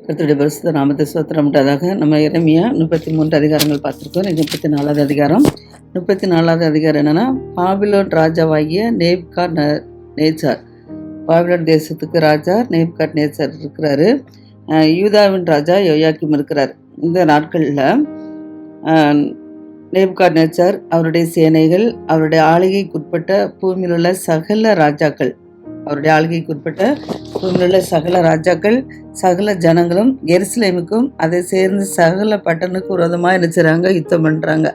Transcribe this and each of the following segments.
கர்த்தருடைய பரிசுத்த நாமத்தை ஸ்தோத்திரம்ன்றதாக நம்ம எரேமியா 33 அதிகாரங்கள் பார்த்துருக்கோம். 34வது அதிகாரம். 34வது அதிகாரம் என்னென்னா, பாபிலோன் ராஜாவாகிய நேபுகாத்நேச்சார், பாபிலோன் தேசத்துக்கு ராஜா நேபுகாத்நேச்சார் இருக்கிறாரு. யூதாவின் ராஜா யோயாக்கீம் இருக்கிறார். இந்த நாட்களில் நேபுகாத்நேச்சார், அவருடைய சேனைகள், அவருடைய ஆளுகைக்குட்பட்ட பூமியில் உள்ள சகல ராஜாக்கள், அவருடைய ஆளுகைக்குட்பட்ட பூமியில் உள்ள சகல ராஜாக்கள், சகல ஜனங்களும் எருசலேமுக்கும் அதை சேர்ந்து சகல பட்டணத்துக்கு விரோதமாக நினைச்சுறாங்க, யுத்தம் பண்ணுறாங்க.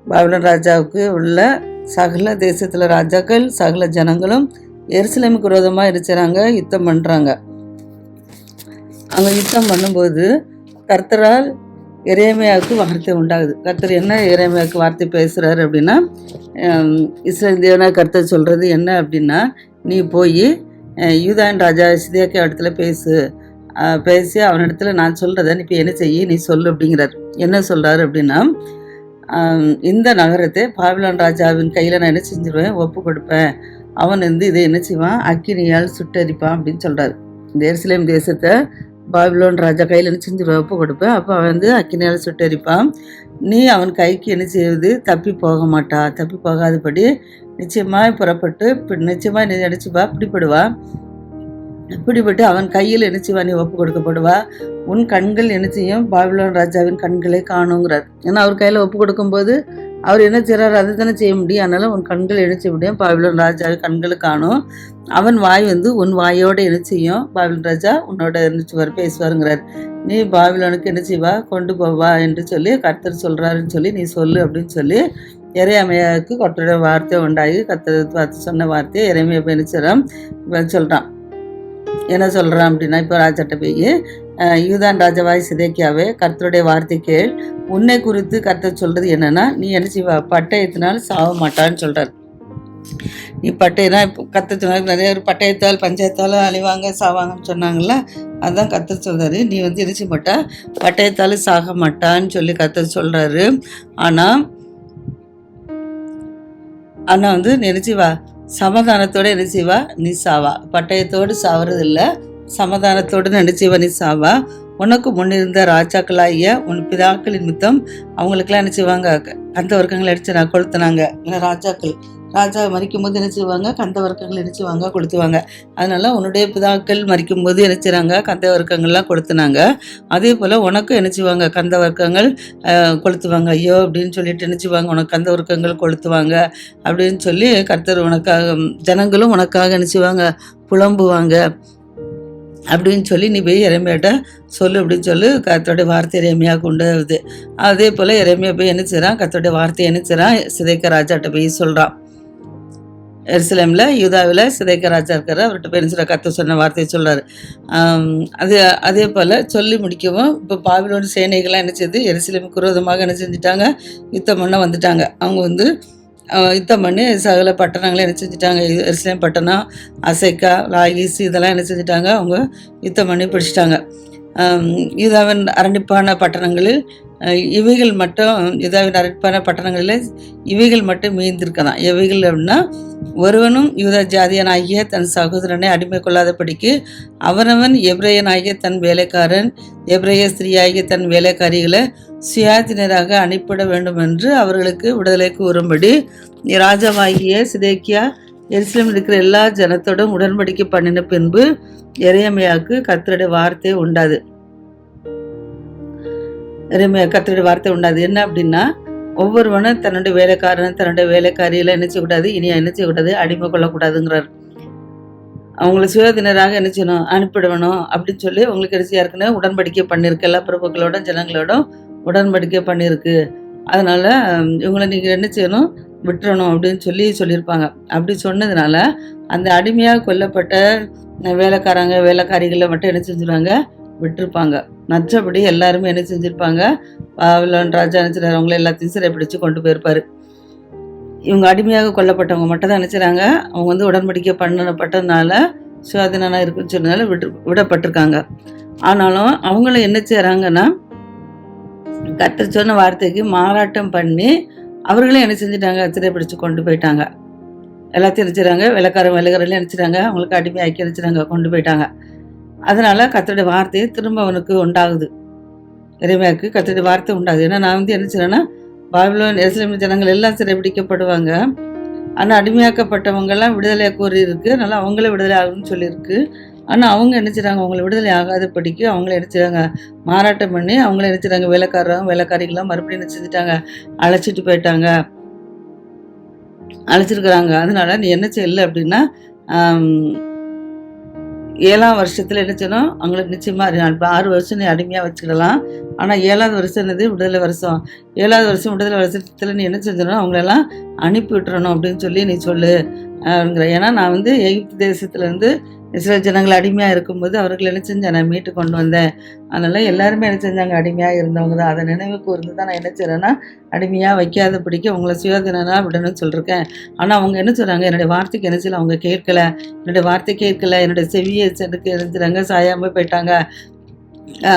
பாபிலோன் ராஜாவுக்கு உள்ள சகல தேசத்தில் ராஜாக்கள், சகல ஜனங்களும் எருசலேமுக்கு விரோதமாக நினைச்சுறாங்க, யுத்தம் பண்ணுறாங்க. அங்கே யுத்தம் பண்ணும்போது கர்த்தரால் எரேமியாவுக்கு வார்த்தை உண்டாகுது. கர்த்தர் என்ன எரேமியாவுக்கு வார்த்தை பேசுகிறாரு அப்படின்னா, இஸ்ரவேல் தேவனாகிய கர்த்தர் சொல்கிறது என்ன அப்படின்னா, நீ போய் யூதாவின் ராஜா சிதேக்கியா இடத்துல பேசி அவனிடத்துல நான் சொல்கிறத நீ இப்போ என்ன செய்ய நீ சொல்லு அப்படிங்கிறார். என்ன சொல்கிறாரு அப்படின்னா, இந்த நகரத்தை பாபிலோன் ராஜாவின் கையில் நான் என்ன செஞ்சிருவேன், ஒப்பு கொடுப்பேன். அவன் இதை என்ன செய்வான், அக்கினியால் சுட்டரிப்பான் அப்படின்னு சொல்கிறார். இந்த எருசலேம் தேசத்தை பாபிலோன் ராஜா கையில் என்ன செஞ்சிருவேன், ஒப்பு கொடுப்பேன். அப்போ அவன் அக்கினியால் சுட்டரிப்பான். நீ அவன் கைக்கு என்ன செய்வது, தப்பி போக மாட்டா. தப்பி போகாதபடி நிச்சயமாக புறப்பட்டு நிச்சயமாக நீ நினச்சிப்பா, பிடிப்படுவா. பிடிபட்டு அவன் கையில் நினைச்சுவா, நீ ஒப்பு கொடுக்கப்படுவா. உன் கண்கள் என்ன செய்யும், பாபிலோன் ராஜாவின் கண்களை காணுங்கிறார். ஏன்னா அவர் கையில் ஒப்பு கொடுக்கும்போது அவர் என்ன செய்கிறார், அதை தானே செய்ய முடியும். அதனால உன் கண்கள் என்ன செய்ய முடியும், பாபிலோன் ராஜாவின் கண்களை காணும். அவன் வாய் உன் வாயோடு என்ன செய்யும், பாபிலோன் ராஜா உன்னோட இருந்துச்சுவார், பேசுவாருங்கிறார். நீ பாபிலோனுக்கு என்ன செய்வா, கொண்டு போவா என்று சொல்லி கர்த்தர் சொல்கிறாருன்னு சொல்லி நீ சொல்லு அப்படின்னு சொல்லி எரேமியாவுக்கு கர்த்தருடைய வார்த்தை உண்டாகி, கர்த்தர் பார்த்து சொன்ன வார்த்தையை எரேமியா நினைச்சிடறான். சொல்கிறான். என்ன சொல்கிறான் அப்படின்னா, இப்போ ராஜாட்ட போய், யூதான் ராஜாவாய் சிதேக்கியாவே, கர்த்தருடைய வார்த்தை கேள். உன்னை குறித்து கர்த்தர் சொல்கிறது என்னென்னா, நீ என்ன செய்வா, பட்டயத்தினால் சாவ மாட்டான்னு சொல்கிறார். நீ பட்டயம்னா இப்போ கர்த்தர் சொன்னார், நிறைய ஒரு பட்டயத்தால் பஞ்சாயத்தால் அழிவாங்க சாவாங்கன்னு சொன்னாங்கள்ல, அதுதான் கர்த்தர் சொல்கிறாரு. நீ என்ன செய்ய மாட்டா, பட்டயத்தால் சாக மாட்டான்னு சொல்லி கர்த்தர் சொல்கிறாரு. ஆனால் நினைச்சிவா, சமாதானத்தோடு நினைச்சிவா நீ சாவா. பட்டயத்தோடு சாவறது இல்லை, சமாதானத்தோடு நினைச்சிவா நீ சாவா. உனக்கு முன்னிருந்த ராஜாக்களாகிய உன் பிதாக்கள் நிமித்தம் அவங்களுக்கெல்லாம் நினைச்சுவாங்க, கந்த வர்க்கங்களை அடிச்சு கொளுத்துனாங்க. இல்லை ராஜா மறிக்கும் போது நினைச்சுவாங்க, கந்த வர்க்கங்கள் நினைச்சுவாங்க, கொளுத்துவாங்க. அதனால உன்னுடைய பிதாக்கள் மறிக்கும் போது நினைச்சுறாங்க, கந்த வர்க்கங்கள்லாம் கொளுத்துனாங்க. அதே போல் உனக்கும் நினைச்சுவாங்க, கந்த வர்க்கங்கள் கொளுத்துவாங்க. ஐயோ அப்படின்னு சொல்லிட்டு நினைச்சுவாங்க, உனக்கு கந்த வர்க்கங்கள் கொளுத்துவாங்க அப்படின்னு சொல்லி கர்த்தர் உனக்காக, ஜனங்களும் உனக்காக நினைச்சுவாங்க, புலம்புவாங்க அப்படின்னு சொல்லி நீ போய் எரேமியாட்ட சொல்லு அப்படின்னு சொல்லி கர்த்தருடைய வார்த்தை எரேமியாவுக்கு உண்டாகுது. அதே போல் எரேமியா போய் என்ன செய்கிறான், கர்த்தருடைய வார்த்தையை என்ன செய்கிறான், சிதேக்கியா ராஜாட்ட போய் சொல்கிறான். எருசலேமில் யூதாவில் சிதேக்கியா ராஜா இருக்கிற அவர்கிட்ட போய் என்ன செய்கிறார், கர்த்தர் சொன்ன வார்த்தையை சொல்கிறார். அதே போல் சொல்லி முடிக்கவும், இப்போ பாபிலோன் சேனைகள்லாம் என்ன செய்யுது, எருசலேமுக்கு விரோதமாக என்ன செஞ்சுட்டாங்க, யுத்தம் பண்ண வந்துட்டாங்க. அவங்க யுத்தம் பண்ணி சகல பட்டணங்களை என்ன செஞ்சுட்டாங்க, எருசலேம் பட்டணம், அசைக்கா, லாகீஸ் இதெல்லாம் என்ன செஞ்சுட்டாங்க, அவங்க யுத்தம் பண்ணி பிடிச்சிட்டாங்க. யூதாவின் அரணிப்பான பட்டணங்களில் இவைகள் மட்டும், யூதாவின் அரணிப்பான பட்டணங்களில் இவைகள் மட்டும் மீந்திருக்கலாம். எவைகள் அப்படின்னா, ஒருவனும் யூதா ஜாதியனாகிய தன் சகோதரனை அடிமை கொள்ளாதபடிக்கு அவனவன் எப்ரேயனாகிய தன் வேலைக்காரன், எப்ரேய ஸ்திரீயாகிய தன் வேலைக்காரிகளை சுயாதீனராக அனுப்பிட வேண்டும் என்று அவர்களுக்கு விடுதலை கூறும்படி ராஜாவாகிய சிதேக்கியா எருசலேமில் இருக்கிற எல்லா ஜனத்தோடும் உடன்படிக்கை பண்ணின பின்பு எரேமியாவுக்கு கர்த்தருடைய வார்த்தை உண்டாது. கர்த்தருடைய வார்த்தை உண்டாது என்ன அப்படின்னா, ஒவ்வொருவனும் தன்னுடைய வேலைக்காரன் தன்னுடைய வேலைக்காரியில் என்ன செய்யக்கூடாது, இனி என்ன செய்யக்கூடாது, அடிமை கொள்ளக்கூடாதுங்கிறார். அவங்கள சுயாதீனராக என்ன செய்யணும், அனுப்பிடணும் அப்படின்னு சொல்லி அவங்களுக்கு என்ன செய்யாருக்குன்னு உடன்படிக்கை பண்ணியிருக்கு. எல்லா பிரபுக்களோட ஜனங்களோட உடன்படிக்கை பண்ணியிருக்கு. அதனால் இவங்களை நீங்கள் என்ன செய்யணும், விட்டுறணும் அப்படின்னு சொல்லியிருப்பாங்க. அப்படி சொன்னதுனால அந்த அடிமையாக கொல்லப்பட்ட வேலைக்காரிகளை மட்டும் என்ன செஞ்சுருவாங்க, விட்டுருப்பாங்க. மற்றபடி எல்லாருமே என்ன செஞ்சுருப்பாங்க, பாபிலோன் ராஜா நினைச்சிடாரு, அவங்கள எல்லாத்தையும் சிறைப்பிடிச்சு கொண்டு போயிருப்பார். இவங்க அடிமையாக கொல்லப்பட்டவங்க மட்டும் தான் நினைச்சிறாங்க, அவங்க உடன்படிக்கை பண்ணப்பட்டதுனால சுயாதீனாக இருக்குன்னு சொன்னதுனால விடப்பட்டிருக்காங்க. ஆனாலும் அவங்கள என்ன செய்கிறாங்கன்னா, கர்த்தர் சொன்ன வார்த்தைக்கு மாறாட்டம் பண்ணி அவர்களே என்ன செஞ்சுட்டாங்க, சிறைப்பிடிச்சு கொண்டு போயிட்டாங்க. எல்லாத்தையும் நினைச்சிறாங்க, வேலைக்காரன் நினைச்சிறாங்க, அவங்களுக்கு அடிமையாக்கி நினைச்சிறாங்க, கொண்டு போயிட்டாங்க. அதனால கர்த்தருடைய வார்த்தை திரும்ப அவனுக்கு உண்டாகுது. எரேமியாவுக்கு கர்த்தருடைய வார்த்தை உண்டாகுது. ஏன்னா நான் என்ன செய்றேன்னா, பாபிலோன் எருசலேம் ஜனங்கள் எல்லாம் சிறைபிடிக்கப்படுவாங்க. ஆனா அடிமையாக்கப்பட்டவங்கலாம் விடுதலை கோரியிருக்கு. அதனால அவங்களே விடுதலை ஆகணும்னு சொல்லியிருக்கு. ஆனா அவங்க என்ன செய்றாங்க, அவங்கள விடுதலை ஆகாதபடிக்கு அவங்கள என்ன செய்றாங்க, மாறாட்டம் பண்ணி அவங்கள என்ன செய்றாங்க, வேலைக்காரிகள்லாம் மறுபடியும் என்ன செஞ்சுட்டாங்க, அழைச்சிட்டு போயிட்டாங்க. அழைச்சிருக்கிறாங்க. அதனால நீ என்ன செய்யல அப்படின்னா, ஆம் 7ஆம் வருஷத்துல என்ன செய்யணும், அவங்களுக்கு நிச்சயமா 6 வருஷம் நீ அடிமையா வச்சுக்கிடலாம். ஆனா 7வது வருஷம் என்னது விடுதலை வருஷம். 7வது வருஷம் விடுதலை வருஷத்துல நீ என்ன செஞ்சிடணும், அவங்களெல்லாம் அனுப்பி விட்டுறணும் அப்படின்னு சொல்லி நீ சொல்லு அப்படிங்கிற. ஏன்னா நான் எகிப்து தேசத்துலேருந்து இஸ்ரேல் ஜனங்கள் அடிமையாக இருக்கும்போது அவர்கள் என்ன செஞ்சேன், நான் மீட்டு கொண்டு வந்தேன். அதனால எல்லாருமே என்ன செஞ்சாங்க, அடிமையாக இருந்தவங்க தான். அதை நினைவு கூர்ந்து தான் நான் என்ன செய்கிறேன்னா, அடிமையாக வைக்காதபடிக்கு அவங்கள சுயாதீனனாக விடணும்னு சொல்லியிருக்கேன். ஆனால் அவங்க என்ன சொல்கிறாங்க, என்னுடைய வார்த்தைக்கு என்ன செய்யல, அவங்க கேட்கல, என்னுடைய வார்த்தை கேட்கல, என்னுடைய செவியை செடுக்க இருக்கிறாங்க, சாயாமல் போயிட்டாங்க.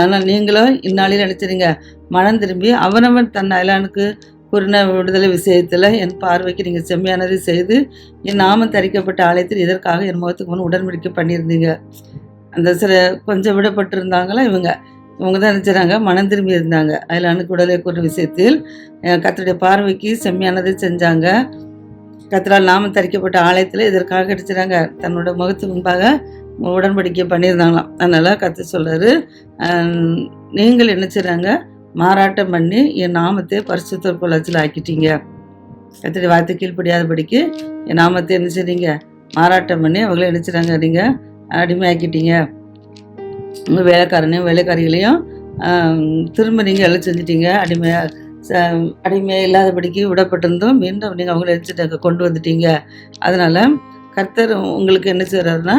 ஆனால் நீங்களும் இந்நாளில் நினைச்சிருங்க, மனம் திரும்பி அவனவன் தன் அயலானுக்கு கூறின விடுதலை விஷயத்தில் என் பார்வைக்கு நீங்கள் செம்மையானதை செய்து என் நாமம் தரிக்கப்பட்ட ஆலயத்தில் இதற்காக என் முகத்துக்கு முன் உடன்படிக்கை பண்ணியிருந்தீங்க. அந்த கொஞ்சம் விடப்பட்டிருந்தாங்களா இவங்க தான் நினச்சிறாங்க, மனம் திரும்பி இருந்தாங்க. அயலானுக்கு விடுதலை கூறின விஷயத்தில் கர்த்தருடைய பார்வைக்கு செம்மையானதை செஞ்சாங்க. கர்த்தரால் நாமம் தரிக்கப்பட்ட ஆலயத்தில் இதற்காக கிடைச்சிறாங்க, தன்னோட முகத்துக்கு முன்பாக உடன்படிக்கை பண்ணியிருந்தாங்களாம். அதனால் கர்த்தர் சொல்கிறாரு, நீங்கள் என்ன செய்கிறாங்க, மாறாட்டம் பண்ணி என் நாமத்தை பரிசுத்த பொருளாச்சில் ஆக்கிட்டீங்க. கர்த்தருடைய வார்த்தை கீழ்ப்படியாதபடிக்கு என் நாமத்தை என்ன செய்றீங்க, மாறாட்டம் பண்ணி அவங்கள என்ன செய்றாங்க, நீங்கள் அடிமையாக்கிட்டீங்க. உங்கள் வேலைக்காரனையும் வேலைக்காரிகளையும் திரும்ப நீங்கள் எல்லாம் செஞ்சிட்டீங்க. அடிமையாக இல்லாதபடிக்கு விடப்பட்டிருந்தோம், மீண்டும் நீங்கள் அவங்கள எடுத்துட்டு கொண்டு வந்துட்டீங்க. அதனால் கர்த்தர் உங்களுக்கு என்ன செய்கிறாருன்னா,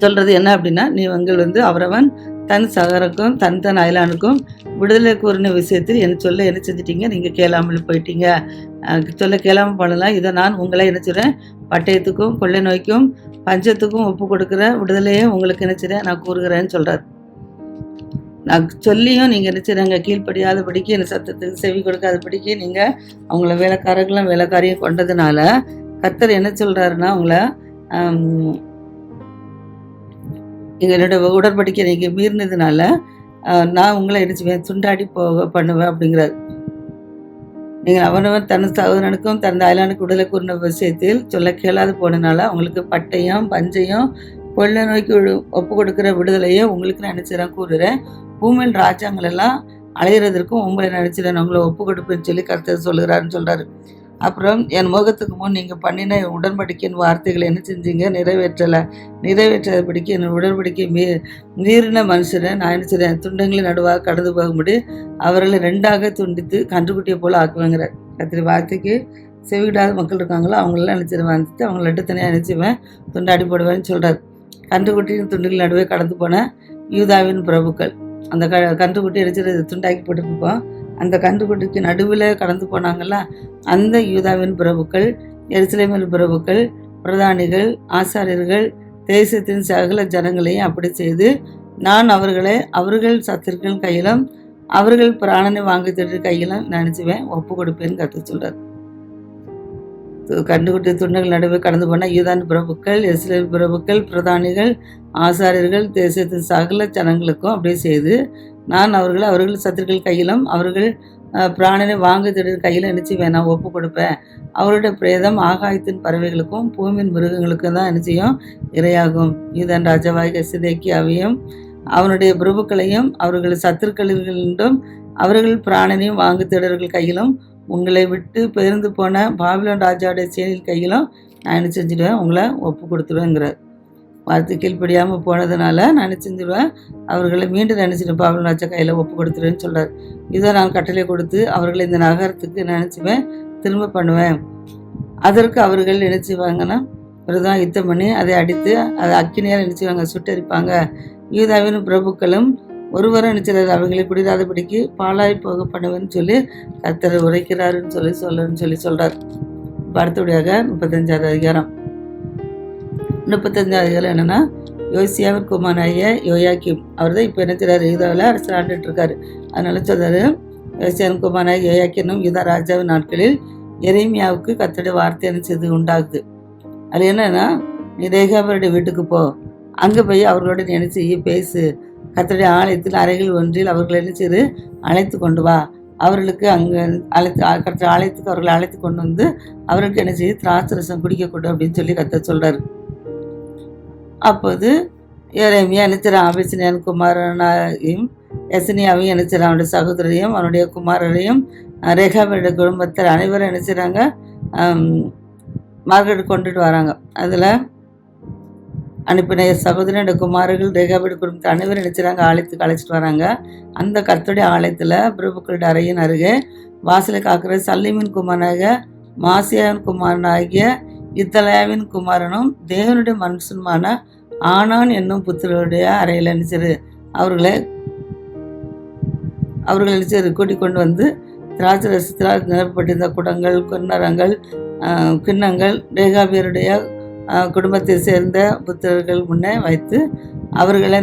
சொல்கிறது என்ன அப்படின்னா, நீங்கள் அவரவன் தன் சகருக்கும் தன் அயலானுக்கும் விடுதலை கூறின விஷயத்தில் என்ன செஞ்சிட்டீங்க, நீங்கள் கேளாமல் போயிட்டீங்க. சொல்ல கேளாமல் பண்ணலாம். இதை நான் உங்களை என்ன செய்கிறேன், பட்டயத்துக்கும் கொள்ளை நோய்க்கும் பஞ்சத்துக்கும் ஒப்பு கொடுக்குற விடுதலையே உங்களுக்கு என்ன செய்கிறேன், நான் கூறுகிறேன்னு சொல்கிறார். நான் சொல்லியும் நீங்கள் என்ன செய்கிறாங்க, கீழ்ப்படியாதபடிக்கு என் சத்தத்துக்கு செவி கொடுக்காதபடிக்கு நீங்கள் அவங்கள வேலைக்காரியும் கொண்டதுனால கர்த்தர் என்ன சொல்கிறாருன்னா, அவங்கள என்னோட உடன்படிக்கை நீங்கள் மீறினதுனால நான் உங்களை என்ன சுண்டாடி பண்ணுவேன் அப்படிங்கிறார். நீங்கள் அவனவன் தன் சகோதரனுக்கும் தன் அயலானுக்கு விடுதலை கூறின விஷயத்தில் சொல்ல கேளாது போனதுனால அவங்களுக்கு பட்டயம் பஞ்சையும் கொள்ளை நோய்க்கு ஒப்பு கொடுக்குற விடுதலையே உங்களுக்கு நான் நினைச்சிடறேன் கூறுறேன். பூமியின் ராஜ்யங்கள் எல்லாம் அலையிறதற்கும் உங்களை நினைச்சிடறேன், உங்களை ஒப்பு கொடுப்பேன்னு சொல்லி கர்த்தர் சொல்லுகிறாருன்னு சொல்கிறாரு. அப்புறம் என் முகத்துக்கு முன் நீங்கள் பண்ணின உடன்படிக்கையின் வார்த்தைகளை என்ன செஞ்சீங்க, நிறைவேற்றாதபடிக்கு என் உடன்படிக்கை மீறின மனுஷரை நான் என்ன செய்கிறேன், துண்டங்களின் நடுவாக கடந்து போகும்படி அவர்களை 2ஆக துண்டித்து கன்றுக்குட்டியை போல் ஆக்குவேங்கிறார். கத்திரி வார்த்தைக்கு செவிடாத மக்கள் இருக்காங்களோ அவங்களெல்லாம் நினச்சிடுவேன், வந்துட்டு அவங்கள 2 தனியாக நினச்சிவேன், துண்டாடி போடுவேன்னு சொல்கிறார். கன்றுக்குட்டியின் துண்டுகள் நடுவே கடந்து போன யூதாவின் பிரபுக்கள், அந்த கன்றுக்குட்டி அடிச்சிட்டு துண்டாக்கி போட்டுருப்போம். அந்த கன்றுக்குட்டிக்கு நடுவில் கடந்து போனாங்கள்ல, அந்த யூதாவின் பிரபுக்கள், எருசலேமின் பிரபுக்கள், பிரதானிகள், ஆசாரியர்கள், தேசத்தின் சகல ஜனங்களையும் அப்படி செய்து நான் அவர்களை அவர்கள் சத்துருக்கள் கையிலும் அவர்கள் பிராணனை வாங்கி திட்டு கையிலும் நினச்சிவேன் ஒப்பு கொடுப்பேன்னு கற்று சொல்கிறார். கண்டுகுட்டி துண்டுகள் நடுவே கடந்து போன யூதான் பிரபுக்கள், எருசலேம் பிரபுக்கள், பிரதானிகள், ஆசாரியர்கள், தேசத்தின் சகல ஜனங்களுக்கும் அப்படியே செய்து நான் அவர்கள் சத்துருக்கள் கையிலும் அவர்கள் பிராணனை வாங்க திடீர் கையில் நினச்சி நான் ஒப்பு கொடுப்பேன். அவருடைய பிரேதம் ஆகாயத்தின் பறவைகளுக்கும் பூமியின் மிருகங்களுக்கும் தான் நிச்சயம் இரையாகும். யூதான் ராஜாவாகிய சிதேக்கியாவையும் அவனுடைய பிரபுக்களையும் அவர்கள் சத்துருக்களிலும் அவர்கள் பிராணனையும் வாங்கு திடர்கள் கையிலும் உங்களை விட்டு பெயர்ந்து போன பாபிலோன் ராஜாவுடைய சேனையில் கையிலும் நான் என்ன செஞ்சிடுவேன், உங்களை ஒப்பு கொடுத்துருவேங்கிறார். வார்த்தை கீழ்ப்படியாமல் போனதுனால நான் செஞ்சிடுவேன், அவர்களை மீண்டும் நினச்சிடுவேன், பாபிலோன் ராஜா கையில் ஒப்பு கொடுத்துருவேன்னு சொல்கிறார். இதை நான் கட்டளை கொடுத்து அவர்களை இந்த நகரத்துக்கு நினச்சிவேன், திரும்ப பண்ணுவேன். அதற்கு அவர்கள் நினச்சிவாங்கன்னா தான் யுத்தம் பண்ணி அதை அடித்து அதை அக்கினியால் நினச்சிவாங்க, சுட்டரிப்பாங்க. யூதாவின் பிரபுக்களும் ஒருவரும் நினைச்சிடாரு அவங்களை குடிராதபடிக்கு பாலாய் போக பண்ணுவேன்னு சொல்லி கர்த்தர் உரைக்கிறாருன்னு சொல்லி சொல்கிறார். அடுத்தபடியாக 35வது அதிகாரம். 35வது அதிகாரம் என்னென்னா, யோசியாவின் குமாராகிய யோயாக்கிம் அவர் தான் இப்போ என்ன செய்கிறார், யூதாவில் அரசு ஆண்டுட்டு இருக்காரு. அதனால சொல்கிறாரு, யோசியாவின் குமாராகிய யோயாக்கினும் யூதா ராஜாவின் நாட்களில் எரேமியாவுக்கு கர்த்தருடைய வார்த்தை என்ன செய்து உண்டாகுது. அது என்னன்னா, நீ ரேகாபருடைய வீட்டுக்கு போ, அங்கே போய் அவர்களோட நினைச்சு பேசு, கர்த்தருடைய ஆலயத்தில் அறைகள் ஒன்றில் அவர்களை நினைச்சிரு அழைத்து கொண்டு வா, அவர்களுக்கு அங்கே கர்த்தர் ஆலயத்துக்கு அவர்களை அழைத்து கொண்டு வந்து அவருக்கு என்ன செய்ய திராட்சரசம் குடிக்கக்கூடும் அப்படின்னு சொல்லி கர்த்தர் சொல்கிறார். அப்போது எரேமியா நினைச்சிறான் அபிசினியான் குமாரனையும் எசனியாவையும் நினைச்சிறான் அவனுடைய சகோதரரையும் அவனுடைய குமாரரையும் ரேகாபனுடைய குடும்பத்தில் அனைவரும் நினைச்சிறாங்க மார்க்கெட் கொண்டுட்டு வராங்க. அதில் அனுப்பின சகோதரனுடைய குமாரர்கள் ரேகாபுடைய குடும்பத்தில் அனைவரும் நினைச்சிறாங்க ஆலயத்துக்கு அழைச்சிட்டு வராங்க. அந்த கர்த்தருடைய ஆலயத்தில் பிரபுக்களுடைய அறையின் அருகே வாசலை காக்கிற சல்லீமின் குமாரனாக மாசியாவின் குமாரனாகிய இத்தலாவின் குமாரனும் தேவனுடைய மனுஷனுமான ஆனான் என்னும் புத்திரருடைய அறையில் நினைச்சிரு அவர்களை நினைச்சிரு கூட்டிக் கொண்டு வந்து திராட்சை ரசத்தினால் நிரப்பப்பட்டிருந்த குடங்கள் கிண்ணங்கள் ரேகாபியருடைய குடும்பத்தை சேர்ந்த புத்திரர்கள் முன்னே வைத்து அவர்களை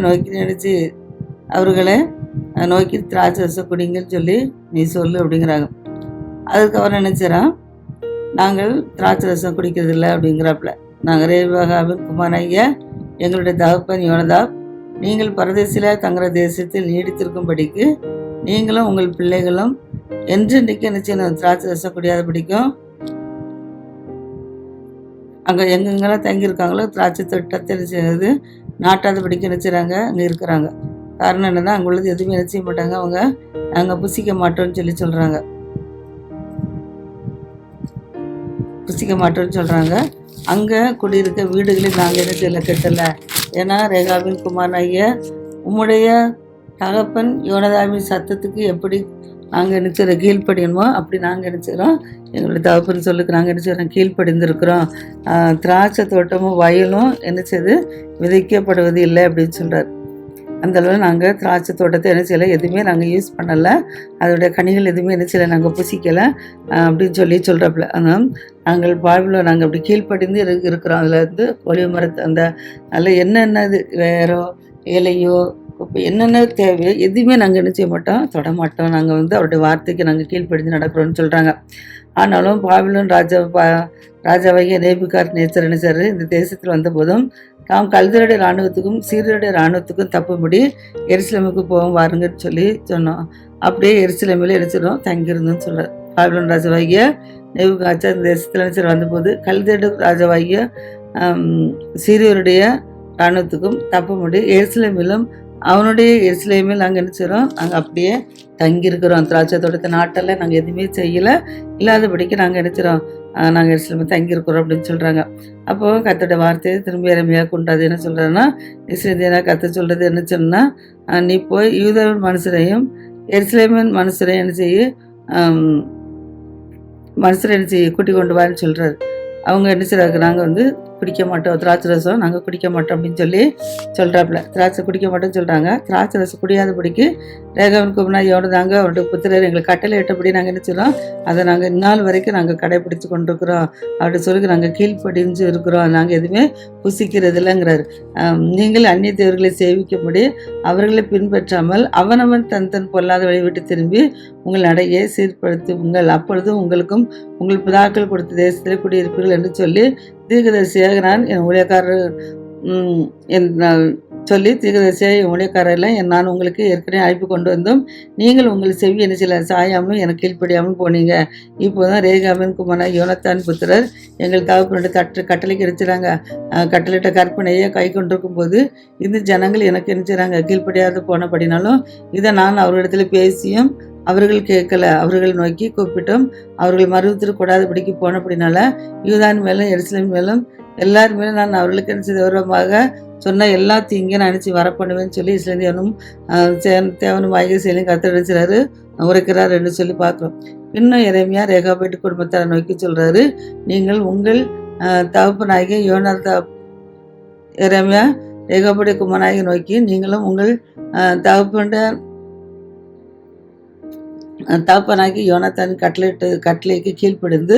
நோக்கி திராட்சை ரசம் குடிங்கன்னு சொல்லி நீ சொல்லு அப்படிங்கிறாங்க. அதுக்கு அவர் நினைச்சிடான், நாங்கள் திராட்சை ரசம் குடிக்கிறதில்லை அப்படிங்கிறாப்புல. நாங்கள் ரேகாபின் குமாரனாகிய எங்களுடைய தகப்பன் யோனதாப் நீங்கள் பரதேசில தங்குற தேசத்தில் நீடித்திருக்கும்படிக்கு நீங்களும் உங்கள் பிள்ளைகளும் என்றென்றைக்கு என்ன செய்யணும், திராட்சை ரசம் குடியாத பிடிக்கும் அங்கே எங்கெங்கெல்லாம் தங்கியிருக்காங்களோ திராட்சை தோட்டத்தை செய்வது நாட்டாத படிக்க நினைச்சுறாங்க அங்கே இருக்கிறாங்க. காரணம் என்னன்னா அங்கே உள்ளது எதுவுமே நினைச்ச மாட்டாங்க, அவங்க நாங்கள் புசிக்க மாட்டோம்னு சொல்கிறாங்க. அங்கே குடியிருக்க வீடுகளில் நாங்கள் என்ன செய்யலை கட்டலை. ஏன்னா ரேகாபின் குமாரனாகிய உம்முடைய தகப்பன் யோனதாவின் சத்தத்துக்கு எப்படி நாங்கள் நினைச்சிடறோம் கீழ்ப்படியணுமோ அப்படி நாங்கள் நினைச்சிடறோம், எங்களுடைய தகப்பன் சொல்லுக்கு நாங்கள் நினைச்சிடறோம் கீழ்ப்படிந்திருக்கிறோம். திராட்சை தோட்டமும் வயலும் நினைச்சது விதைக்கப்படுவது இல்லை அப்படின்னு சொல்கிறார். அந்தளவு நாங்கள் திராட்சை தோட்டத்தை என்ன செய்யலை, எதுவுமே நாங்கள் யூஸ் பண்ணலை, அதோடைய கனிகள் எதுவுமே என்ன செய்யலை, நாங்கள் புசிக்கலை அப்படின்னு சொல்கிறப்பல. ஆனால் நாங்கள் வாழ்வில் நாங்கள் அப்படி கீழ்ப்படிந்து இருக்கிறோம். அதில் வந்து ஒளிவு மரத்தை அந்த அதில் என்னென்னது வேறோ இலையோ இப்போ என்னென்ன தேவையோ எதுவுமே நாங்கள் என்ன செய்ய மாட்டோம், தொடமாட்டோம். நாங்கள் வந்து அவருடைய வார்த்தைக்கு நாங்கள் கீழ்ப்படிந்து நடக்கிறோம்னு சொல்கிறாங்க. ஆனாலும் பாபிலோன் ராஜாவாகிய நேபுகாத்நேச்சர் நினைச்சார் இந்த தேசத்தில் வந்தபோதும் தாம் கல்தருடைய இராணுவத்துக்கும் சீரியருடைய இராணுவத்துக்கும் தப்பும்படி எருசலேமுக்கு போவோம் வாருங்கன்னு சொல்லி சொன்னோம். அப்படியே எருசலேமில் நினைச்சிடும் தங்கியிருந்தோன்னு சொல்கிறார். பாபிலோன் ராஜாவாகிய நேபுகாத்நேச்சர் இந்த தேசத்தில் நினைச்சர் வந்தபோது கல்தருடைய ராஜாவாகிய சீரியருடைய இராணுவத்துக்கும் தப்பும்படி எருசலேமிலும் அவனுடைய எருசலேமில் நாங்கள் நினைச்சிடறோம், நாங்கள் அப்படியே தங்கியிருக்கிறோம். திராட்சை தோட்டத்தை நாட்டெல்லாம் நாங்கள் எதுவுமே செய்யலை, இல்லாதபடிக்கு நாங்கள் நினைச்சிடறோம் நாங்கள் எருசலேமில் தங்கியிருக்கிறோம் அப்படின்னு சொல்கிறாங்க. அப்போது கர்த்தருடைய வார்த்தையை திரும்பி எரேமியா கொண்டாது என்ன சொல்கிறேன்னா, இஸ்ரவேலியனா கர்த்தர் சொல்கிறது என்ன சொன்னால், நீ போய் யூதா மனுஷரையும் எருசலேமின் மனுஷரையும் என்ன செய்ய கூட்டி கொண்டு வான்னு சொல்கிறாரு. அவங்க என்ன செய்கிறாங்க, நாங்கள் வந்து குடிக்க மாட்டோம் திராட்சை ரசம், நாங்கள் குடிக்க மாட்டோம் அப்படின்னு சொல்லி சொல்கிறாப்புல. திராட்சை குடிக்க மாட்டோம்னு சொல்கிறாங்க. திராட்சை ரசம் குடியாதபடிக்கு ரேகாவின் குமாரனாகிய யோனதாங்க அவருடைய புத்திரர் எங்களுக்கு கட்டளை இட்டபடி நாங்கள் என்ன செய்கிறோம், அதை நாங்கள் இந்நாள் வரைக்கும் நாங்கள் கடைப்பிடிச்சு கொண்டிருக்கிறோம் அப்படி சொல்லி நாங்கள் கீழ்ப்படிஞ்சு இருக்கிறோம், நாங்கள் எதுவுமே புசிக்கிறது இல்லைங்கிறாரு. நீங்கள் அந்நிய தேவர்களை சேவிக்கும்படி அவர்களை பின்பற்றாமல் அவனவன் தன் பொல்லாத வழி விட்டு திரும்பி உங்கள் நடையை சீர்படுத்துங்கள், அப்பொழுது உங்களுக்கும் உங்கள் பிதாக்கள் கொடுத்த தேசத்தில் குடியிருப்பீர்கள் என்று சொல்லி தீர்க்கதரிசியாக நான் என் ஊழியக்காரர் சொல்லி தீர்க்கதரிசியாக என் ஊழியக்காரெல்லாம் நான் உங்களுக்கு ஏற்கனவே அழைப்பு கொண்டு வந்தோம், நீங்கள் உங்கள் செவி என்ன சில சாயாமல் எனக்கு கீழ்ப்படியாமல் போனீங்க. இப்போதான் ரேகாபின் குமாரனாகிய யோனத்தான் புத்திரர் எங்கள் தகப்பனுடைய கட்டளைக்கு இருக்கிறாங்க. கட்டளையிட்ட கற்பனையை கை கொண்டிருக்கும் போது இந்த ஜனங்கள் எனக்கு நினைச்சாங்க கீழ்ப்படியாது போனபடினாலும் இதை நான் அவர்களிடத்தில் பேசியும் அவர்கள் கேட்கல, அவர்கள் நோக்கி கூப்பிட்டோம் அவர்கள் மறுத்திருக்கூடாதபடிக்கு போனபடினால யூதான் மேலும் எருசலேம் மேலும் எல்லார் மேலும் நான் அவர்களுக்கு நினைச்ச விவரமாக சொன்ன எல்லா தீங்கையும் நான் நினச்சி வரப்பண்ணுவேன்னு சொல்லி இஸ்லேந்தியனும் தேவனும் ஆகிய செயலையும் கர்த்தர் நினைச்சாரு உரைக்கிறார் என்று சொல்லி பார்க்குறோம். இன்னும் எரேமியா ரேகாபேட்டு குடும்பத்தாரை நோக்கி சொல்கிறாரு, நீங்கள் உங்கள் தகப்பனாகிய எரேமியா ரேகாபேட்டு குமாரனாகிய நோக்கி நீங்களும் உங்கள் தகப்பனாகி யோனத்தான் கட்டளைக்கு கீழ்ப்படிந்து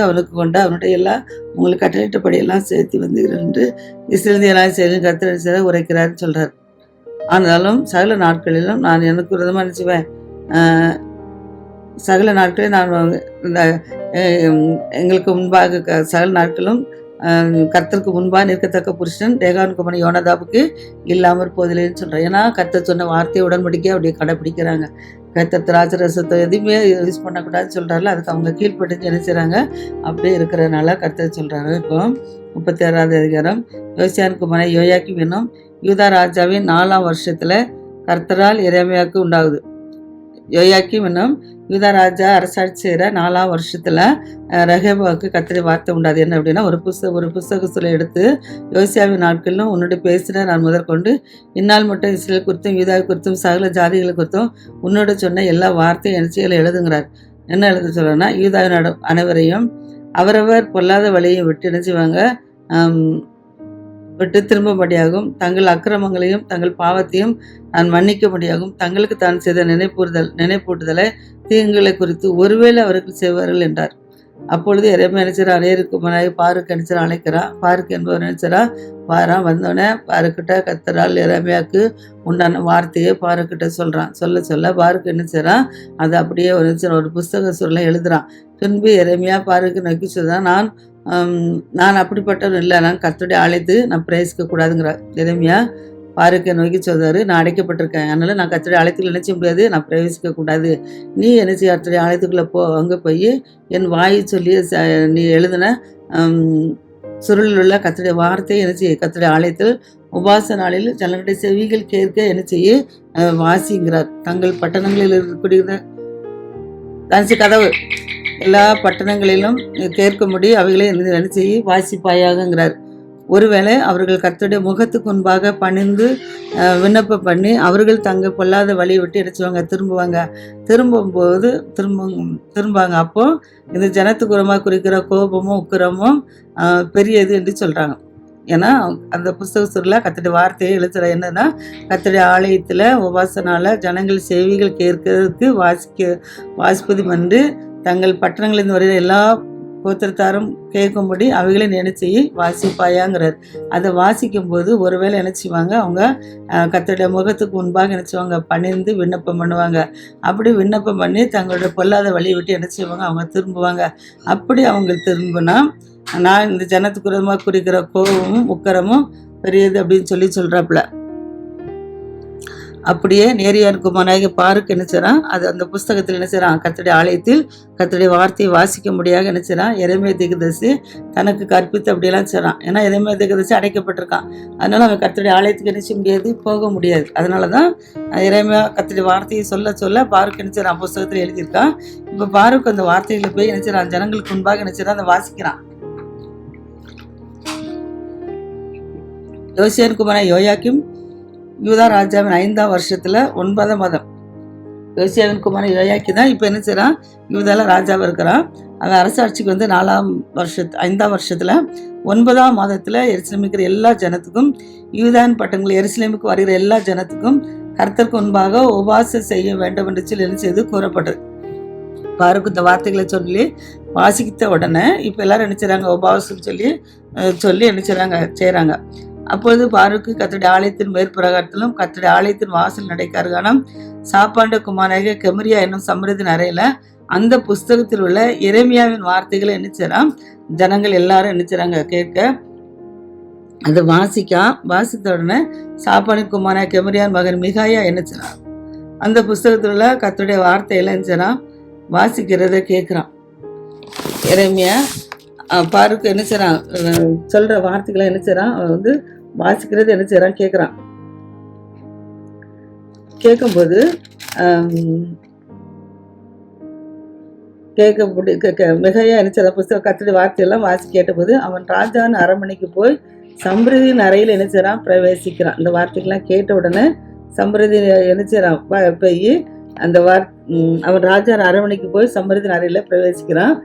அவனுக்கு கொண்டு அவனுடைய எல்லாம் உங்களுக்கு கட்டளையிட்டபடியெல்லாம் சேர்த்து வந்தீர்கள் என்று இஸ்ரவேலியெல்லாம் செய்து கர்த்தர் உரைக்கிறார்னு சொல்கிறார். ஆனாலும் சகல நாட்களிலும் நான் எனக்கு விரதமாக நினைச்சுவேன், சகல நாட்களில் நான் இந்த எங்களுக்கு முன்பாக சகல நாட்களும் கர்த்தருக்கு முன்பாக நிற்கத்தக்க புருஷன் ரேகான் குமாரன் யோனதாபுக்கு இல்லாமற் போதில்லைன்னு சொல்கிறேன். ஏன்னா கர்த்தர் சொன்ன வார்த்தையை உடன்படிக்கையாக அப்படியே கடைப்பிடிக்கிறாங்க. கர்த்தர் திராட்சை ரசத்தை எதுவுமே யூஸ் பண்ணக்கூடாதுன்னு சொல்கிறாருல, அதுக்கு அவங்க கீழ்ப்பட்டு என்ன செய்கிறாங்க, அப்படியே இருக்கிறதுனால கர்த்தர் சொல்கிறாரு. இப்போ 36வது அதிகாரம். யோசியான் குமாரன் யோயாக்கிம் என்னும் யூதா ராஜாவின் 4ஆம் வருஷத்தில் கர்த்தரால் எரேமியாவுக்கு உண்டாகுது. யோயாக்கிம் என்னும் யூதா ராஜா அரசாட்சி செய்கிற 4ஆம் வருஷத்தில் ரகேபாவுக்கு கர்த்தருடைய வார்த்தை உண்டாது. என்ன அப்படின்னா, ஒரு புஸ்தகத்தில் எடுத்து யோசியாவின் நாட்களிலும் உன்னோட பேசின நான் முதற்கொண்டு இந்நாள் மட்டும் இஸ்ரேல் குறித்தும் யூதாவை குறித்தும் சகல ஜாதிகளை குறித்தும் உன்னோட சொன்ன எல்லா வார்த்தையும் எனச்சிகளை எழுதுங்கிறார். என்ன எழுத சொல்கிறேன்னா, யூதாவின் அனைவரையும் அவரவர் பொல்லாத வழியை விட்டு என்ன செய்வாங்க, விட்டு திரும்பும்படியாகும், தங்கள் அக்கிரமங்களையும் தங்கள் பாவத்தையும் நான் மன்னிக்கும்படியாகும், தங்களுக்கு தான் செய்த நினைப்பூட்டுதலை தீங்குகளை குறித்து ஒருவேளை அவர்கள் செய்வார்கள் என்றார். அப்பொழுது எரேமியா நினைச்சரா அநேருக்கு முன்னாடி பாருக்கு நினைச்சரா அழைக்கிறான். பாருக்கு என்பவர் நினைச்சரா வாரான். வந்தோடனே பாருக்கிட்ட கர்த்தரால் எரேமியாவுக்கு உண்டான வார்த்தையை பாருக்கிட்ட சொல்ல பாருக்கு நினைச்சரா அதை அப்படியே ஒரு புஸ்தக சொல்ல எழுதுறான். பின்பு எரேமியா பாருக்கு நோக்கி சொல்றான், நான் அப்படிப்பட்டவன் இல்லை, நான் கர்த்தருடைய ஆலயத்து நான் பிரவேசிக்க கூடாதுங்கிறார். எரேமியா பாருக்க நோக்கி சொல்றாரு, நான் அடைக்கப்பட்டிருக்கேன், அதனால நான் கர்த்தருடைய ஆலயத்துக்குள்ள நினைச்ச முடியாது, நான் பிரவேசிக்க கூடாது. நீ என்ன செய்ய, கர்த்தருடைய ஆலயத்துக்குள்ள அங்கே போய் என் வாயை சொல்லி நீ எழுதின சுருளில் உள்ள கர்த்தருடைய வார்த்தையை என்ன செய்ய, கர்த்தருடைய ஆலயத்தில் உபாச நாளில் ஜனங்களுடைய செவிகள் கேட்க என்ன செய்ய வாசிங்கிறார். தங்கள் பட்டணங்களில் இருக்கக்கூடிய கதவு எல்லா பட்டணங்களிலும் கேட்கும்படி அவைகளை என்ன செய்ய வாசிப்பாயாகங்கிறார். ஒருவேளை அவர்கள் கர்த்தருடைய முகத்துக்கு முன்பாக பணிந்து விண்ணப்பம் பண்ணி அவர்கள் தங்க பொல்லாத வழியை விட்டு எடுத்துவாங்க, திரும்புவாங்க. அப்போ இந்த ஜனத்துக்கு உரமாக குறிக்கிற கோபமும் உக்கிரமும் பெரியது என்று சொல்றாங்க. ஏன்னா அந்த புஸ்தக சொல்ல கர்த்தருடைய வார்த்தையை எழுதுற என்னன்னா, கர்த்தருடைய ஆலயத்தில் உபாசனால ஜனங்கள் செவிகள் கேட்கறதுக்கு வாசிப்பது என்று தங்கள் பட்டணங்களில் வருகிற எல்லா கோத்திரத்தாரும் கேட்கும்படி அவைகளை நினைச்சி வாசிப்பாயாங்கிறார். அதை வாசிக்கும் போது ஒருவேளை நினைச்சுவாங்க, அவங்க கர்த்தருடைய முகத்துக்கு முன்பாக நினைச்சுவாங்க, பணிந்து விண்ணப்பம் பண்ணுவாங்க. அப்படி விண்ணப்பம் பண்ணி தங்களுடைய பொல்லாத வழியை விட்டு என்ன செய்வாங்க, அவங்க திரும்புவாங்க. அப்படி அவங்க திரும்பினா நான் இந்த ஜனத்துக்கு விரோதமாக குறிக்கிற கோபமும் உக்கரமும் பெரியது அப்படின்னு சொல்றாப்புல. அப்படியே நேரியான் குமாரனாகிய பாருக்கு என்ன செய்றான், அது அந்த புஸ்தகத்தில் என்ன செய்றான், கர்த்தருடைய ஆலயத்தில் கர்த்தருடைய வார்த்தையை வாசிக்க முடியாத என்ன செய்றான், எரேமியா தீர்க்கதரிசி தனக்கு கற்பித்து அப்படியெல்லாம் செய்றான். ஏன்னா எரேமியா தீர்க்கதரிசி அடைக்கப்பட்டிருக்கான், அதனால அவன் கர்த்தருடைய ஆலயத்துக்கு என்ன செய்ய முடியாது, போக முடியாது. அதனால தான் எரேமியா கர்த்தருடைய வார்த்தையை சொல்ல பாருக்கு என்ன செய்றான், புஸ்தகத்தில் எழுதியிருக்கான். இப்போ பாருக்கு அந்த வார்த்தைகளை போய் என்ன செய்றான், ஜனங்களுக்கு முன்பாக என்ன செய்றான், அதை வாசிக்கிறான். யோசியான் குமாரன் யோயாக்கிம் யூதா ராஜாவின் 5ஆம் வருஷத்துல 9ஆம் மாதம். யோசியாவின் குமாரன் யோயாக்கி தான் இப்போ என்ன செய்றான், யூதால ராஜாவாக இருக்கிறான். அவன் அரசாட்சிக்கு 5ஆம் வருஷத்துல 9ஆம் மாதத்துல எருசலேமில் இருக்கிற எல்லா ஜனத்துக்கும், யூதாவின் பட்டணங்கள் எருசலேமுக்கு வருகிற எல்லா ஜனத்துக்கும் கர்த்தருக்கு முன்பாக உபாசம் செய்ய வேண்டும் என்று சொல்லி என்ன செய்து கூறப்பட்டது. பாருக்கு இந்த வார்த்தைகளை சொல்லி வாசித்த உடனே இப்போ எல்லாரும் என்ன செய்றாங்க, உபாசம் சொல்லி என்ன செய்றாங்க. அப்பொழுது பாருக்கு கர்த்தருடைய ஆலயத்தின் மேற்பிரகாரத்திலும் கர்த்தருடைய ஆலயத்தின் வாசல் நடைக்காரகானம் சாப்பாண்ட குமாரனாகிய கெமரியா என்னும் சம்பிரதின் அறையில அந்த புஸ்தகத்தில் உள்ள எரேமியாவின் வார்த்தைகளை என்ன ஜனங்கள் எல்லாரும் என்ன கேட்க, அதை வாசித்த உடனே சாப்பானின் குமாரனாகிய கெமரியாவின் மகன் மிகாயா என்ன அந்த புஸ்தகத்தில் உள்ள கர்த்தருடைய வார்த்தையெல்லாம் என்ன வாசிக்கிறத கேட்குறான். எரேமியா பாருக்கு என்ன செய்றான், சொல்ற வார்த்தைகளை என்ன செய்றான், வாசிக்கிறது என்ன செய்றான், கேட்குறான். கேட்கும்போது மிகையா என்ன செய்றான், புஸ்தக கர்த்தருடைய வார்த்தையெல்லாம் வாசி கேட்டபோது அவன் ராஜாவின் அரண்மனைக்கு போய் சம்பிரதியின் அறையில் என்ன செய்றான், பிரவேசிக்கிறான். இந்த வார்த்தைகள்லாம் கேட்ட உடனே சம்பிரதி என்ன செய்றான், போய் அந்த அவன் ராஜா அரண்மனைக்கு போய் சம்பிரதியின் அறையில் பிரவேசிக்கிறான்.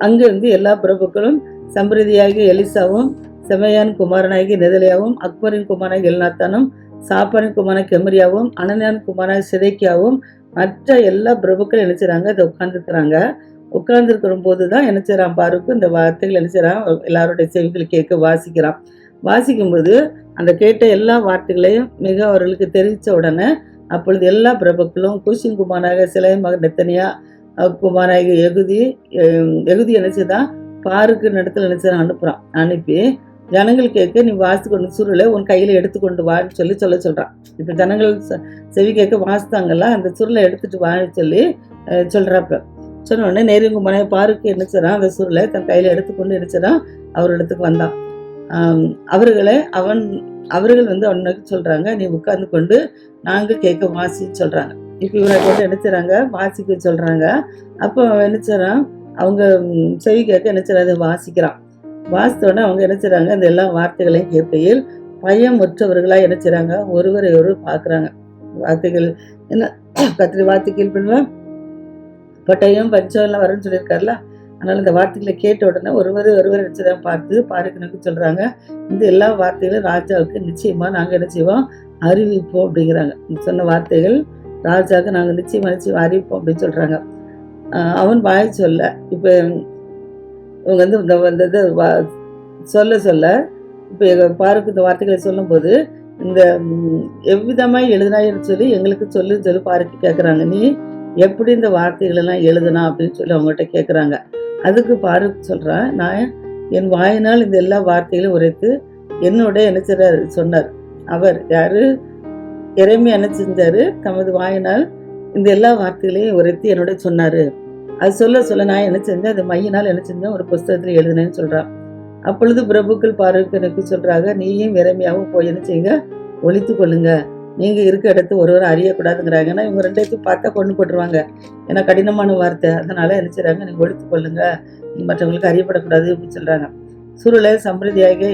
அங்கிருந்து எல்லா பிரபுக்களும் சம்பிரதியாகிய எலிசாவும் செமையான் குமாரனாகிய நெதலியாவும் அக்பரின் குமாரனாகிய எல்நாத்தானும் சாப்பானின் குமாரனாகிய கெமரியாவும் அனனியான் குமாரனாகிய சிதேக்கியாவும் மற்ற எல்லா பிரபுக்களும் என்ன செய்றாங்க, அதை உட்கார்ந்துருக்கிற போது தான் என்ன செய்றான், பாருக்கு இந்த வார்த்தைகள் என்ன செய்றான், எல்லாருடைய செவிகள் கேட்க வாசிக்கும்போது அந்த கேட்ட எல்லா வார்த்தைகளையும் மிக அவர்களுக்கு தெரிவித்த உடனே அப்பொழுது எல்லா பிரபுக்களும் கூஷின் குமாரனாகிய சிலை மகன் நெத்தனியா குமாரனாகிய எகுதி என்ன செய்தான் பாருக்கு இடத்துல நினைச்சான் அனுப்புகிறான். அனுப்பி ஜனங்கள் கேட்க நீ வாசித்து கொண்டு சுருளை உன் கையில் எடுத்துக்கொண்டு வான்னு சொல்கிறான். இப்போ ஜனங்கள் செவி கேட்க வாசித்தாங்கல்ல, அந்த சுருளை எடுத்துகிட்டு வான்னு சொல்லி சொல்கிறாப்ப. சொன்ன உடனே நேருங்க மனைவி பாருக்கு என்னச்சான் அந்த சுருளை தன் கையில் எடுத்துக்கொண்டு என்னச்சான் அவர் இடத்துக்கு வந்தான். அவர்கள் வந்து அவனுக்கு சொல்கிறாங்க, நீ உட்கார்ந்து கொண்டு நாங்கள் கேட்க வாசின்னு சொல்கிறாங்க. இப்போ இவரை கொண்டு என்னச்சுறாங்க வாசிக்க சொல்கிறாங்க. அப்போ என்னச்சுறான் அவங்க செவி கேட்க என்னச்சுறாங்க அதை வாசிக்கிறான். வாசித்தோடனே அவங்க என்னச்சுறாங்க அந்த எல்லா வார்த்தைகளையும் கேட்கையில் பயமுற்றவர்களாக என்னச்சுறாங்க ஒருவரை ஒருவர் பார்க்குறாங்க. வார்த்தைகள் என்ன கத்திரி வார்த்தை கீழ்படுவா பட்டயம் பஞ்சம் எல்லாம் வரும்னு சொல்லியிருக்காருல. அதனால் இந்த வார்த்தைகளை கேட்ட உடனே ஒருவர் நிச்சயம் பார்த்து பாருக்கனுக்கு சொல்கிறாங்க, இந்த எல்லா வார்த்தைகளும் ராஜாவுக்கு நிச்சயமாக நாங்கள் என்ன செய்வோம் அறிவிப்போம் அப்படிங்கிறாங்க. சொன்ன வார்த்தைகள் ராஜாவுக்கு நாங்கள் நிச்சயம் அறிவிப்போம் அப்படின்னு சொல்கிறாங்க. அவன் வாய் சொல்ல இப்போ இவங்க வந்து இந்த சொல்ல இப்போ பாருக்கு இந்த வார்த்தைகளை சொல்லும்போது இந்த எவ்விதமாக எழுதினாயின்னு சொல்லி எங்களுக்கு சொல்லி பாருக்கு கேட்குறாங்க. நீ எப்படி இந்த வார்த்தைகளெல்லாம் எழுதுனா அப்படின்னு சொல்லி அவங்ககிட்ட கேட்குறாங்க. அதுக்கு பாருக்கு சொல்கிறான், நான் என் வாயினால் இந்த எல்லா வார்த்தைகளும் உரைத்து என்னோட என்ன சொன்னார். அவர் யாரு எரேமியா என்ன செஞ்சாரு, தமது வாயினால் இந்த எல்லா வார்த்தைகளையும் உரைத்து என்னோட சொன்னார். அது சொல்ல நான் என்ன செஞ்சேன், அது மையினால் என்ன செஞ்சேன் ஒரு புஸ்தகத்தில் எழுதினேன்னு சொல்கிறான். அப்பொழுது பிரபுக்கள் பாருக்கு எனக்கு சொல்கிறாங்க, நீயும் எரேமியாவும் போய் என்ன செய்யுங்க ஒழித்து கொள்ளுங்க, நீங்கள் இருக்க இடத்து ஒருவர் அறியக்கூடாதுங்கிறாங்க. ஏன்னா இவங்க ரெண்டாயிரத்து பார்த்தா கொண்டு போட்டுருவாங்க, ஏன்னா கடினமான வார்த்தை. அதனால என்ன செய்கிறாங்க, நீங்கள் ஒழித்து கொள்ளுங்க, நீங்கள் மற்றவங்களுக்கு அறியப்படக்கூடாது அப்படின்னு சொல்கிறாங்க. சுருளை சம்பிரதியாக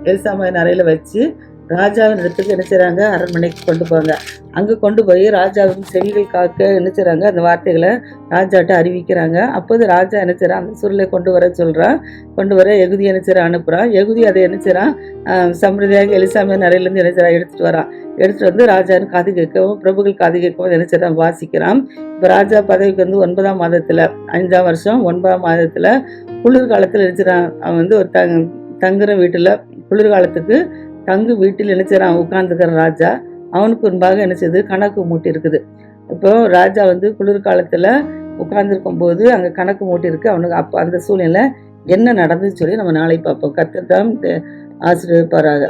எலிசாமாவின் அறையில் வச்சு ராஜாவின் இடத்துக்கு என்ன செய்கிறாங்க அரண்மனைக்கு கொண்டு போவாங்க. அங்கே கொண்டு போய் ராஜாவின் செவிகள் காக்க என்ன செய்கிறாங்க அந்த வார்த்தைகளை ராஜாட்ட அறிவிக்கிறாங்க. அப்போது ராஜா என்ன செய்கிறான் அந்த சுருளை கொண்டு வர சொல்கிறான். கொண்டு வர எகுதி என்ன செய்கிறான் அனுப்புகிறான். எகுதி அதை என்ன செய்கிறான் சம்பிரதியாக எலிசாமியின் அறையிலேருந்து என்ன செய்கிறான் எடுத்துகிட்டு வரான். எடுத்துகிட்டு வந்து ராஜாவின் காது கேட்கவும் பிரபுகள் காது கேட்கவும் என்ன செய்கிறான் வாசிக்கிறான். இப்போ ராஜா பதவிக்கு வந்து 9ஆம் மாதத்தில் 5ஆம் வருஷம் 9ஆம் மாதத்தில் குளிர்காலத்தில் நினைச்சிடான். அவன் வந்து ஒரு தங்குற வீட்டில் குளிர்காலத்துக்கு தங்கு வீட்டில் நினைச்சிடான் உட்கார்ந்துக்கிற ராஜா. அவனுக்கு முன்பாக என்ன செய்யுது கணக்கு மூட்டி இருக்குது. இப்போ ராஜா வந்து குளிர்காலத்தில் உட்கார்ந்துருக்கும் போது அங்கே கணக்கு மூட்டி இருக்கு. அவனுக்கு அப்போ அந்த சூழ்நிலை என்ன நடந்துன்னு சொல்லி நம்ம நாளை பார்ப்போம். கர்த்தர் தாம் ஆசீர்வதிப்பாராக.